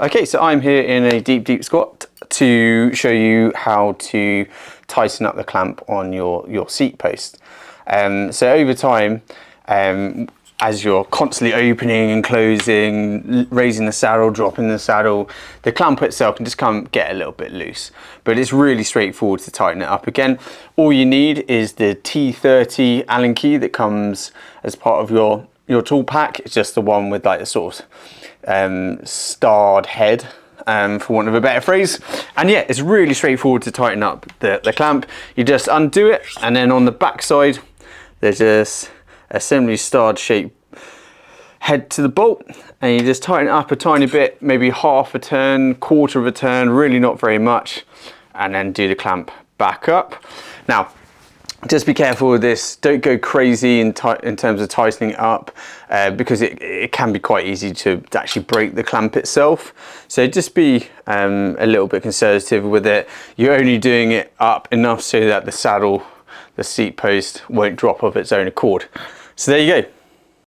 Okay, so I'm here in a deep squat to show you how to tighten up the clamp on your seat post. So over time, as you're constantly opening and closing, raising the saddle, dropping the saddle, the clamp itself can just get a little bit loose. But it's really straightforward to tighten it up. Again, all you need is the T30 Allen key that comes as part of your tool pack. It's just the one with like the sort of starred head, for want of a better phrase. And yeah, it's really straightforward to tighten up the clamp. You just undo it, and then on the back side there's just a similarly starred shape head to the bolt, and you just tighten it up a tiny bit, maybe half a turn, quarter of a turn, really not very much, and then do the clamp back up. Now just be careful with this, don't go crazy in terms of tightening it up, because it can be quite easy to actually break the clamp itself. So just be a little bit conservative with it. You're only doing it up enough so that the saddle, the seat post, won't drop off its own accord. So there you go.